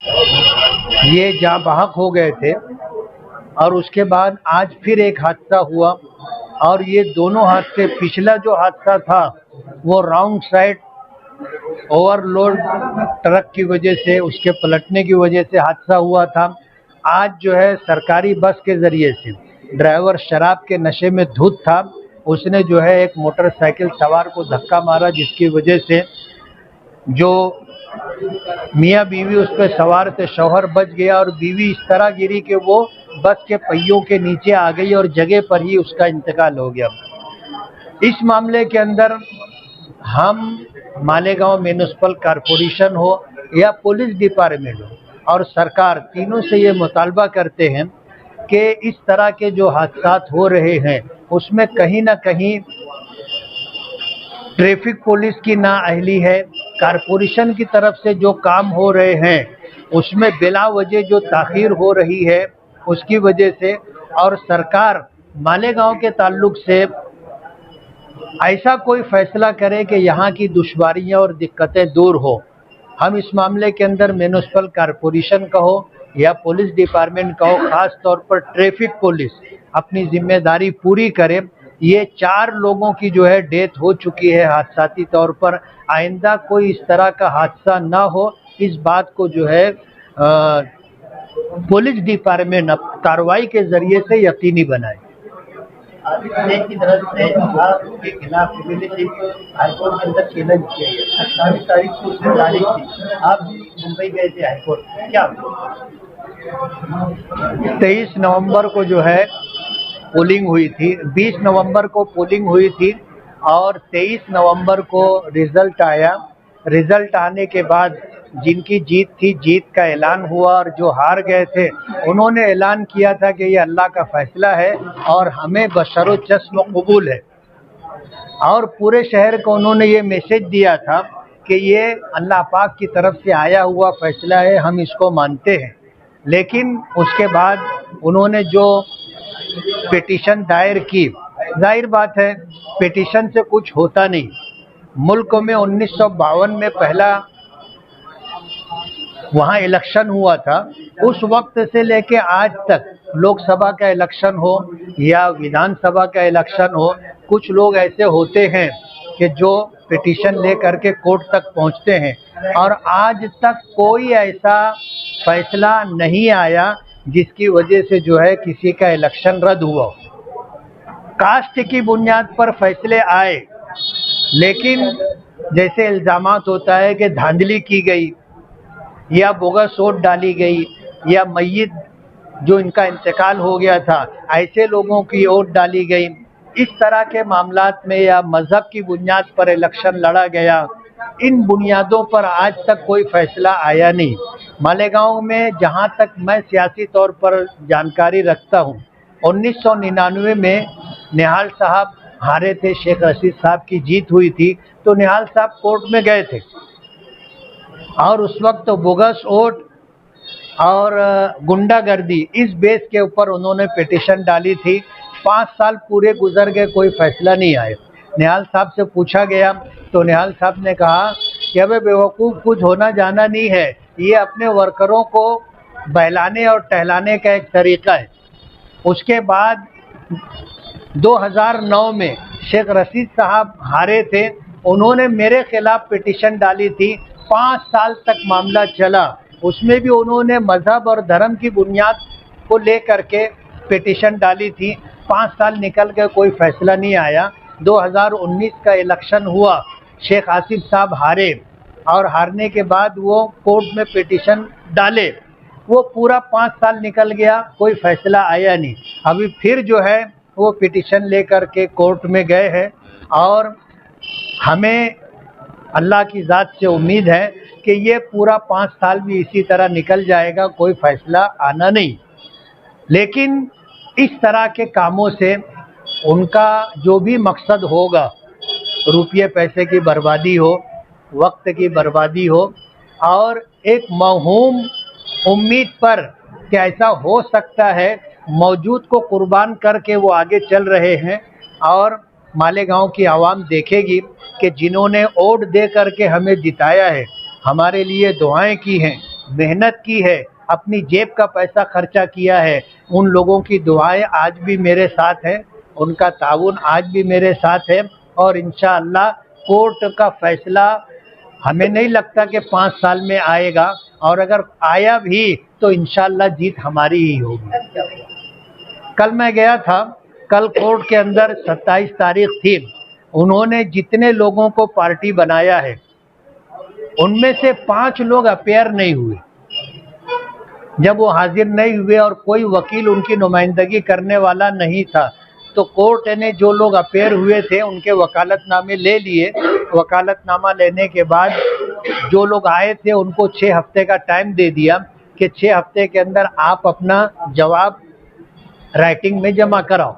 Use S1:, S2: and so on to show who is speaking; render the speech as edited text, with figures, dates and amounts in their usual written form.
S1: ये जहाँ बहक हो गए थे और उसके बाद आज फिर एक हादसा हुआ और ये दोनों हादसे, पिछला जो हादसा था वो रॉन्ग साइड ओवरलोड ट्रक की वजह से, उसके पलटने की वजह से हादसा हुआ था। आज जो है सरकारी बस के ज़रिए से ड्राइवर शराब के नशे में धुत था, उसने जो है एक मोटरसाइकिल सवार को धक्का मारा, जिसकी वजह से जो मियाँ बीवी उस पर सवार थे, शौहर बच गया और बीवी इस तरह गिरी कि वो बस के पहियों के नीचे आ गई और जगह पर ही उसका इंतकाल हो गया। इस मामले के अंदर हम मालेगांव म्यूनिसिपल कॉरपोरेशन हो या पुलिस डिपार्टमेंट हो और सरकार, तीनों से ये मुतालबा करते हैं कि इस तरह के जो हादसा हो रहे हैं उसमें कहीं ना कहीं ट्रैफिक पुलिस की नाअहली है, कॉरपोरेशन की तरफ से जो काम हो रहे हैं उसमें बिला वजह जो ताख़ीर हो रही है उसकी वजह से, और सरकार मालेगांव के ताल्लुक से ऐसा कोई फैसला करे कि यहाँ की दुश्वारियाँ और दिक्कतें दूर हो। हम इस मामले के अंदर म्यूनिसिपल कॉरपोरेशन का हो या पुलिस डिपार्टमेंट का हो, ख़ास तौर पर ट्रैफिक पुलिस अपनी जिम्मेदारी पूरी करे। ये 4 लोगों की जो है डेथ हो चुकी है हादसाती तौर पर, आइंदा कोई इस तरह का हादसा ना हो, इस बात को जो है पुलिस डिपार्टमेंट कार्रवाई के ज़रिए से यकीनी बनाए।
S2: देश की तरफ से आपके खिलाफ हाईकोर्ट के अंदर चैलेंज किया गया। 28 तारीख को उसकी तारीख थी, आप मुंबई गए थे हाईकोर्ट, क्या
S1: 23 नवंबर को जो है पोलिंग हुई थी, 20 नवंबर को पोलिंग हुई थी और 23 नवंबर को रिजल्ट आया। रिजल्ट आने के बाद जिनकी जीत थी, जीत का ऐलान हुआ और जो हार गए थे उन्होंने ऐलान किया था कि ये अल्लाह का फैसला है और हमें बशरो चस्म कबूल है, और पूरे शहर को उन्होंने ये मैसेज दिया था कि ये अल्लाह पाक की तरफ से आया हुआ फैसला है, हम इसको मानते हैं। लेकिन उसके बाद उन्होंने जो पिटीशन दायर की, जाहिर बात है पिटीशन से कुछ होता नहीं। मुल्क में 1952 में पहला वहाँ इलेक्शन हुआ था, उस वक्त से लेके आज तक लोकसभा का इलेक्शन हो या विधानसभा का इलेक्शन हो, कुछ लोग ऐसे होते हैं कि जो पिटीशन ले करके कोर्ट तक पहुँचते हैं और आज तक कोई ऐसा फैसला नहीं आया जिसकी वजह से जो है किसी का इलेक्शन रद्द हुआ। कास्ट की बुनियाद पर फैसले आए, लेकिन जैसे इल्ज़ामात होता है कि धांधली की गई या बोगस वोट डाली गई या मय्यत जो इनका इंतकाल हो गया था ऐसे लोगों की वोट डाली गई, इस तरह के मामलात में या मज़हब की बुनियाद पर इलेक्शन लड़ा गया, इन बुनियादों पर आज तक कोई फैसला आया नहीं। मालेगांव में जहां तक मैं सियासी तौर पर जानकारी रखता हूं, 1999 में निहाल साहब हारे थे, शेख रशीद साहब की जीत हुई थी, तो निहाल साहब कोर्ट में गए थे और उस वक्त तो बोगस वोट और गुंडागर्दी इस बेस के ऊपर उन्होंने पिटीशन डाली थी। 5 साल पूरे गुजर गए, कोई फैसला नहीं आया। निहाल साहब से पूछा गया तो निहाल साहब ने कहा कि अबे बेवकूफ़, कुछ होना जाना नहीं है, ये अपने वर्करों को बहलाने और टहलाने का एक तरीका है। उसके बाद 2009 में शेख रशीद साहब हारे थे, उन्होंने मेरे खिलाफ पिटीशन डाली थी, 5 साल तक मामला चला, उसमें भी उन्होंने मज़हब और धर्म की बुनियाद को लेकर के पिटीशन डाली थी। 5 साल निकल के कोई फैसला नहीं आया। 2019 का इलेक्शन हुआ, शेख आसिफ साहब हारे और हारने के बाद वो कोर्ट में पिटीशन डाले, वो पूरा 5 साल निकल गया, कोई फैसला आया नहीं। अभी फिर जो है वो पिटीशन लेकर के कोर्ट में गए हैं और हमें अल्लाह की ज़ात से उम्मीद है कि ये पूरा 5 साल भी इसी तरह निकल जाएगा, कोई फैसला आना नहीं। लेकिन इस तरह के कामों से उनका जो भी मकसद होगा, रुपये पैसे की बर्बादी हो, वक्त की बर्बादी हो और एक मौहूम उम्मीद पर कि ऐसा हो सकता है, मौजूद को कुर्बान करके वो आगे चल रहे हैं। और मालेगांव की आवाम देखेगी कि जिन्होंने वोट दे करके हमें जिताया है, हमारे लिए दुआएं की हैं, मेहनत की है, अपनी जेब का पैसा खर्चा किया है, उन लोगों की दुआएं आज भी मेरे साथ है, उनका ताउन आज भी मेरे साथ है। और इंशाअल्लाह कोर्ट का फैसला हमें नहीं लगता कि 5 साल में आएगा, और अगर आया भी तो इंशाअल्लाह जीत हमारी ही होगी। कल मैं गया था, कल कोर्ट के अंदर 27 तारीख थी, उन्होंने जितने लोगों को पार्टी बनाया है उनमें से 5 लोग अपेयर नहीं हुए। जब वो हाजिर नहीं हुए और कोई वकील उनकी नुमाइंदगी करने वाला नहीं था, तो कोर्ट ने जो लोग अपेयर हुए थे उनके वकालतनामे ले लिए। वकालतनामा लेने के बाद जो लोग आए थे उनको 6 हफ्ते का टाइम दे दिया कि 6 हफ्ते के अंदर आप अपना जवाब राइटिंग में जमा कराओ।